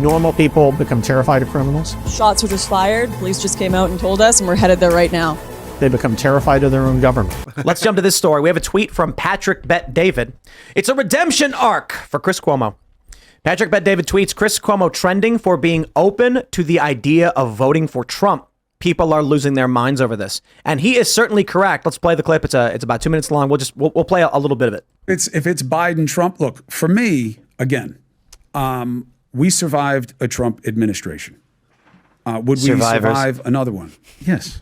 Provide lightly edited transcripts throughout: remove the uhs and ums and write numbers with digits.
normal people become terrified of criminals. Shots were just fired. Police just came out and told us, and we're headed there right now. They become terrified of their own government. Let's jump to this story. We have a tweet from Patrick Bet David. It's a redemption arc for Chris Cuomo. Patrick Bet David tweets, Chris Cuomo trending for being open to the idea of voting for Trump. People are losing their minds over this. And he is certainly correct. Let's play the clip. It's about 2 minutes long. We'll play a little bit of it. If it's Biden, Trump, look, for me, again, we survived a Trump administration. Would we survive another one? Yes.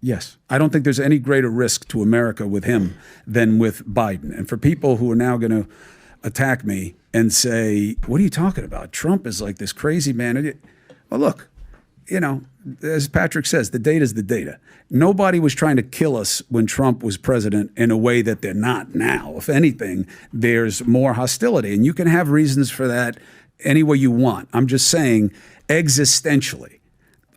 Yes. I don't think there's any greater risk to America with him than with Biden. And for people who are now going to attack me and say, what are you talking about? Trump is like this crazy man. Well, look, you know, as Patrick says, the data is the data. Nobody was trying to kill us when Trump was president in a way that they're not now. If anything, there's more hostility. And you can have reasons for that any way you want. I'm just saying, existentially,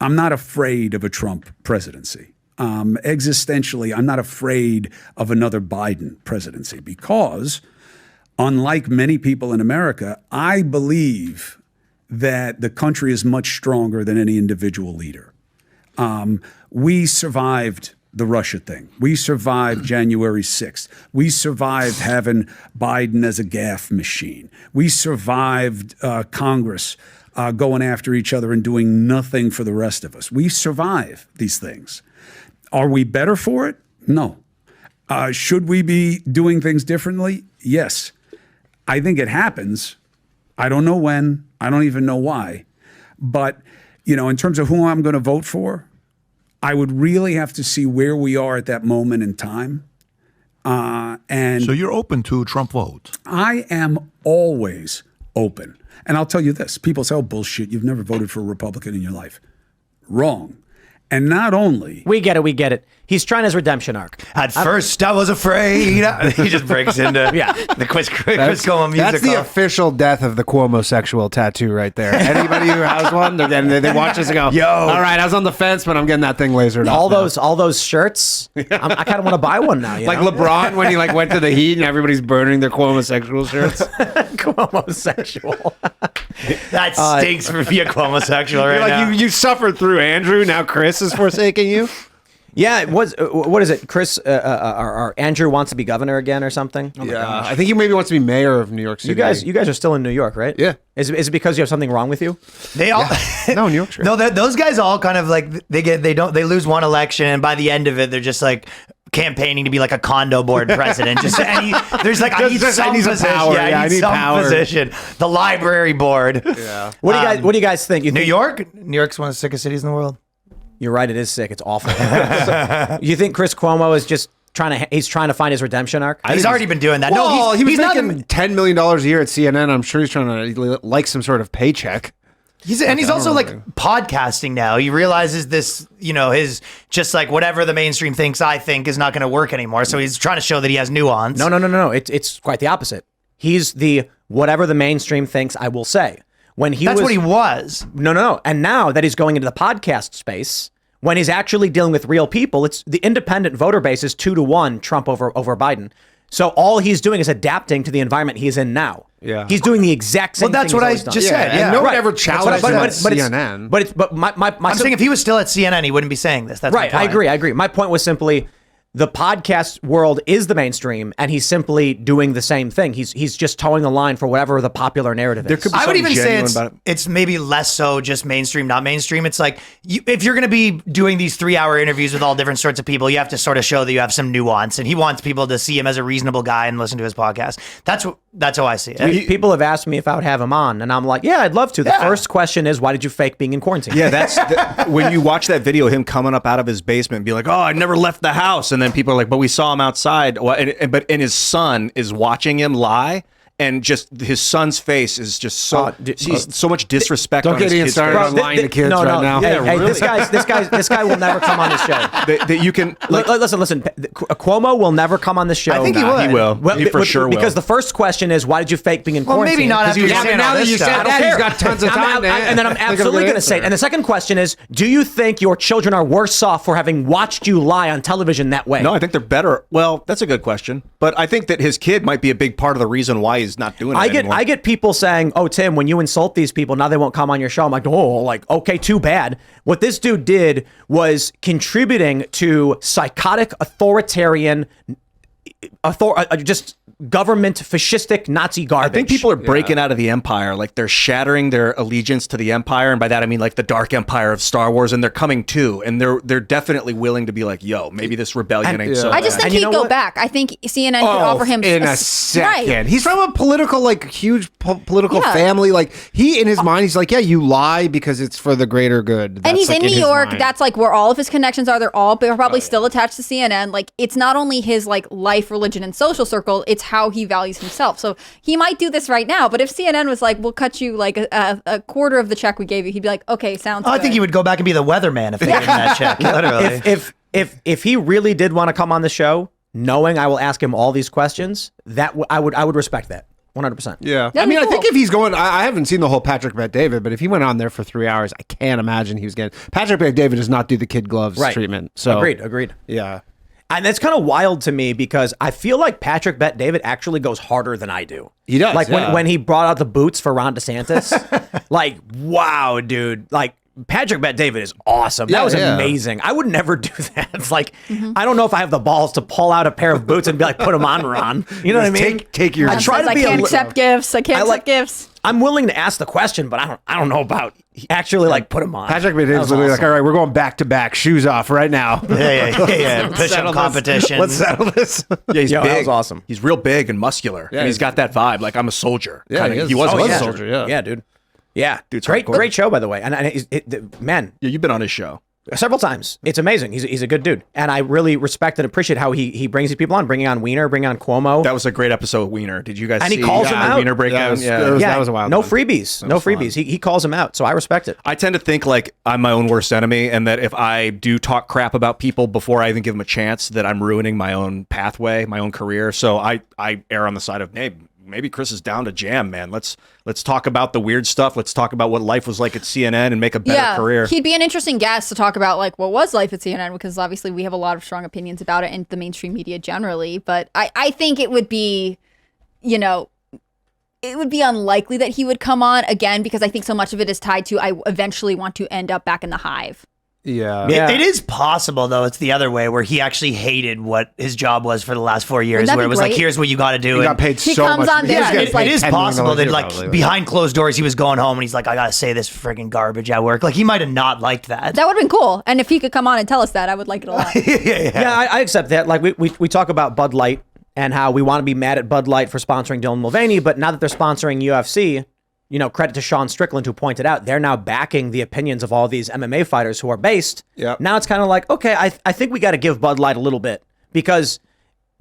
I'm not afraid of a Trump presidency. Existentially, I'm not afraid of another Biden presidency because, unlike many people in America, I believe that the country is much stronger than any individual leader. We survived the Russia thing. We survived January 6th. We survived having Biden as a gaffe machine. We survived Congress going after each other and doing nothing for the rest of us. We survived these things. Are we better for it? No. Should we be doing things differently? Yes. I think it happens. I don't know when. I don't even know why. But, you know, in terms of who I'm going to vote for, I would really have to see where we are at that moment in time. And so you're open to a Trump vote? I am always open. And I'll tell you this. People say, oh, bullshit, you've never voted for a Republican in your life. Wrong. And not only... We get it. He's trying his redemption arc. At first, I was afraid. He just breaks into the Chris Cuomo music. That's the official death of the Cuomo sexual tattoo right there. Anybody who has one, they watch this and go, yo, all right, I was on the fence, but I'm getting that thing lasered off. All those shirts. I kind of want to buy one now. You like know? LeBron when he went to the Heat and everybody's burning their Cuomo sexual shirts. Cuomo sexual. That stinks for being a Cuomo sexual right now. You suffered through Andrew. Now Chris is forsaking you. Yeah, it was. What is it? Chris or Andrew wants to be governor again or something? Oh yeah, I think he maybe wants to be mayor of New York City. You guys are still in New York, right? Yeah. Is it because you have something wrong with you? They all no, New York's great. No, those guys all kind of like they lose one election and by the end of it they're just like campaigning to be like a condo board president. There's like I need some position. I need some position. The library board. Yeah. What do you guys think? New York? New York's one of the sickest cities in the world. You're right. It is sick. It's awful. You think Chris Cuomo is just trying to find his redemption arc? He's already been doing that. Well, no, he was not making $10 million a year at CNN. I'm sure he's trying to like some sort of paycheck. He's also like podcasting now. He realizes this, his just like whatever the mainstream thinks I think is not going to work anymore. So he's trying to show that he has nuance. No. It's quite the opposite. He's the whatever the mainstream thinks I will say. That's what he was. No. And now that he's going into the podcast space, when he's actually dealing with real people, it's the independent voter base is 2-1 Trump over Biden. So all he's doing is adapting to the environment he's in now. Yeah. He's doing the exact same thing. Well, that's what I just said. Yeah. No one ever challenged him at CNN. I'm saying if he was still at CNN, he wouldn't be saying this. That's right. I agree. My point was simply the podcast world is the mainstream, and he's simply doing the same thing. He's just towing the line for whatever the popular narrative is. I would even say it's maybe less so just mainstream, not mainstream. It's like if you're going to be doing these 3-hour interviews with all different sorts of people, you have to sort of show that you have some nuance, and he wants people to see him as a reasonable guy and listen to his podcast. That's how I see it. People have asked me if I would have him on, and I'm like, yeah, I'd love to. The first question is, why did you fake being in quarantine? Yeah, that's when you watch that video, him coming up out of his basement and be like, oh, I never left the house. And then people are like, but we saw him outside. But his son is watching him lie. And just his son's face is just so so much disrespect. Don't get Ian started on lying to kids right now. Hey, really? This guy will never come on this show. That you can listen. Cuomo will never come on this show. I think he would. He will. He for sure will. Because the first question is, why did you fake being in quarantine? Maybe not after you said now that you said that, he's got tons of time. And then I'm absolutely going to say it. And the second question is, do you think your children are worse off for having watched you lie on television that way? No, I think they're better. Well, that's a good question. But I think that his kid might be a big part of the reason why he's not doing it anymore. I get people saying, "Oh, Tim, when you insult these people, now they won't come on your show." I'm like, "Oh, like okay, too bad." What this dude did was contributing to psychotic, authoritarian, just government fascistic Nazi garbage. I think people are breaking out of the empire. Like they're shattering their allegiance to the empire, and by that I mean like the dark empire of Star Wars, and they're coming too, and they're definitely willing to be like, yo, maybe this rebellion ain't so I just bad. think he'd go back. I think CNN could offer him in a second. Right. He's from a political, like huge political family. Like he, in his mind, he's like, yeah, you lie because it's for the greater good. That's and he's like in New his York. mind. That's like where all of his connections are. They're all probably still attached to CNN. Like it's not only his like life, religion, and social circle. It's how he values himself. So he might do this right now. But if CNN was like, we'll cut you like a quarter of the check we gave you, he'd be like, okay, sounds good. I think he would go back and be the weatherman if they gave him that check. Literally. If he really did want to come on the show, knowing I will ask him all these questions, I would respect that 100%. Yeah. That'd I mean, be I think cool. if he's going, I haven't seen the whole Patrick Bet David, but if he went on there for 3 hours, I can't imagine he was getting. Patrick Bet David does not do the kid gloves treatment. So Agreed. Yeah. And that's kind of wild to me because I feel like Patrick Bet David actually goes harder than I do. He does. Like yeah. when he brought out the boots for Ron DeSantis, like, wow, dude. Like, Patrick Bet David is awesome. That was amazing. I would never do that. It's like, I don't know if I have the balls to pull out a pair of boots and be like, put them on, Ron. You know what I mean? Take your. I try to I be can't accept gifts. I can't accept gifts. I'm willing to ask the question, but I don't know about actually like put them on. Patrick Bet David's literally like, all right, we're going back to back, shoes off right now. Yeah. Push-up competition. Let's settle this. Yeah, he's Yo, big. that was awesome. He's real big and muscular, and he's got that vibe. Like I'm a soldier. Yeah, Kinda. he is. He was Oh, a yeah. soldier. Yeah, dude. Yeah, Dude's great hardcore. show by the way. And man, Yeah, you've been on his show. several times. It's amazing. He's a good dude, and I really respect and appreciate how he brings these people on, bringing on Wiener, bringing on Cuomo. That was a great episode of Wiener. Did you guys And see he calls him the out. Wiener breakdown? That was a wild no one. freebies, no freebies. He calls him out, so I respect it. I tend to think like I'm my own worst enemy, and that if I do talk crap about people before I even give them a chance, that I'm ruining my own pathway, my own career. So I err on the side of, hey, maybe Chris is down to jam, man. Let's talk about the weird stuff. Let's talk about what life was like at CNN and make a better career. He'd be an interesting guest to talk about like what was life at CNN, because obviously we have a lot of strong opinions about it and the mainstream media generally. But I think it would be, it would be unlikely that he would come on again, because I think so much of it is tied to I eventually want to end up back in the hive. Yeah. It is possible, though. It's the other way, where he actually hated what his job was for the last 4 years, Wouldn't that where be it was like, great? here's what you got to do. He got And paid He so comes much. on there He's and getting it's like- it is $10 million possible that, a like, year, behind closed doors, he was going home and he's like, I got to say this freaking garbage at work. Like, he might have not liked that. That would have been cool. And if he could come on and tell us that, I would like it a lot. Yeah, I accept that. Like we talk about Bud Light and how we want to be mad at Bud Light for sponsoring Dylan Mulvaney, but now that they're sponsoring UFC, credit to Sean Strickland, who pointed out they're now backing the opinions of all these MMA fighters who are based. Yep. Now it's kind of like, okay, I think we got to give Bud Light a little bit, because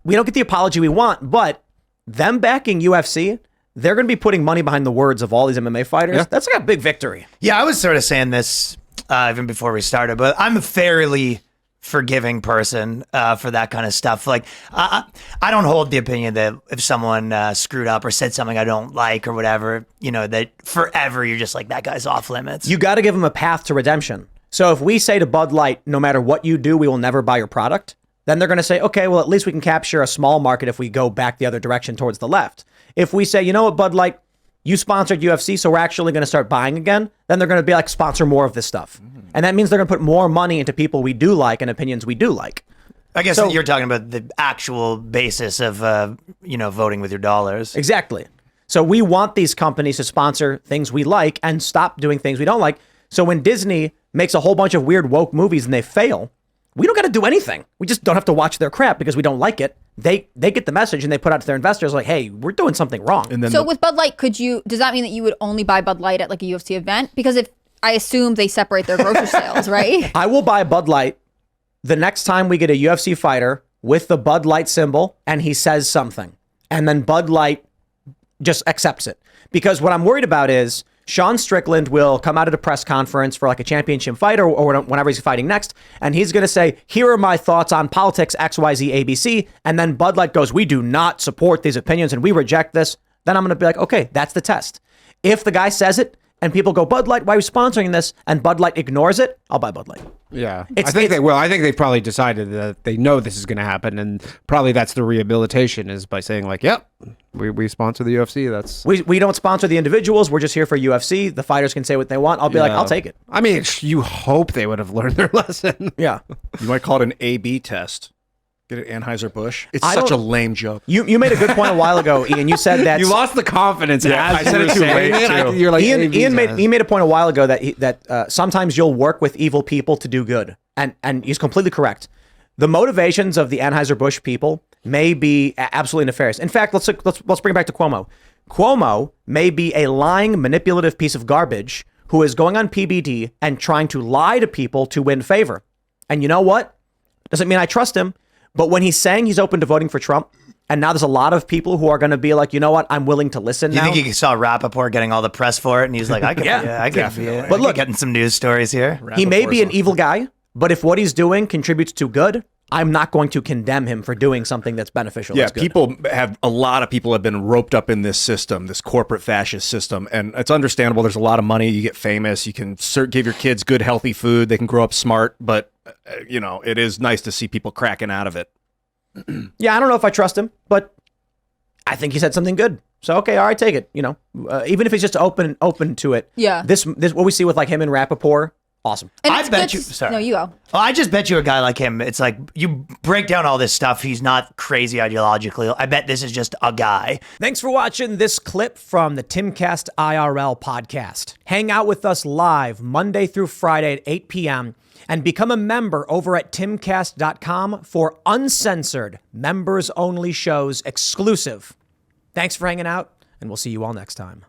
we don't get the apology we want, but them backing UFC, they're going to be putting money behind the words of all these MMA fighters. Yeah. That's like a big victory. Yeah, I was sort of saying this even before we started, but I'm a fairly forgiving person for that kind of stuff. Like, I don't hold the opinion that if someone screwed up or said something I don't like or whatever, that forever you're just like, that guy's off limits. You got to give them a path to redemption. So if we say to Bud Light, no matter what you do, we will never buy your product, then they're going to say, okay, well, at least we can capture a small market if we go back the other direction towards the left. If we say, you know what, Bud Light, you sponsored UFC, so we're actually going to start buying again, then they're going to be like, sponsor more of this stuff. And that means they're going to put more money into people we do like and opinions we do like. I guess So- you're talking about the actual basis of, voting with your dollars. Exactly. So we want these companies to sponsor things we like and stop doing things we don't like. So when Disney makes a whole bunch of weird woke movies and they fail, we don't got to do anything. We just don't have to watch their crap because we don't like it. They get the message and they put out to their investors like, hey, we're doing something wrong. And then So with Bud Light, does that mean that you would only buy Bud Light at like a UFC event? Because if I assume they separate their grocery sales, right? I will buy Bud Light the next time we get a UFC fighter with the Bud Light symbol and he says something. And then Bud Light just accepts it. Because what I'm worried about is Sean Strickland will come out at a press conference for like a championship fight or whenever he's fighting next. And he's going to say, here are my thoughts on politics, XYZ, ABC. And then Bud Light goes, we do not support these opinions and we reject this. Then I'm going to be like, okay, that's the test. If the guy says it and people go, Bud Light, why are you sponsoring this? And Bud Light ignores it, I'll buy Bud Light. Yeah, I think they will. I think they've probably decided that they know this is going to happen, and probably that's the rehabilitation is by saying like, "Yep, we sponsor the UFC." That's we don't sponsor the individuals. We're just here for UFC. The fighters can say what they want. I'll be like, I'll take it. I mean, you hope they would have learned their lesson. Yeah, you might call it an A/B test. Get it, Anheuser-Busch. It's such a lame joke. You made a good point a while ago, Ian. You said that you lost the confidence. Yeah, as I said you it were too saying late, it. too. You're like, Ian made a point a while ago that sometimes you'll work with evil people to do good, and he's completely correct. The motivations of the Anheuser-Busch people may be absolutely nefarious. In fact, let's bring it back to Cuomo. Cuomo may be a lying, manipulative piece of garbage who is going on PBD and trying to lie to people to win favor. And you know what? Doesn't mean I trust him. But when he's saying he's open to voting for Trump, and now there's a lot of people who are going to be like, you know what, I'm willing to listen now. You think he saw Rappaport getting all the press for it, and he's like, I could, But look, getting some news stories here. He may be an evil guy, but if what he's doing contributes to good, I'm not going to condemn him for doing something that's beneficial. Yeah, a lot of people have been roped up in this system, this corporate fascist system, and it's understandable. There's a lot of money. You get famous. You can give your kids good, healthy food. They can grow up smart, but it is nice to see people cracking out of it. Yeah, I don't know if I trust him, but I think he said something good. So okay, all right, take it. Even if he's just open to it. Yeah. This what we see with like him and Rappaport. Awesome. And I bet you. Sorry. No, you go. Well, I just bet you a guy like him. It's like you break down all this stuff. He's not crazy ideologically. I bet this is just a guy. Thanks for watching this clip from the Timcast IRL podcast. Hang out with us live Monday through Friday at 8 p.m. and become a member over at timcast.com for uncensored, members-only shows exclusive. Thanks for hanging out, and we'll see you all next time.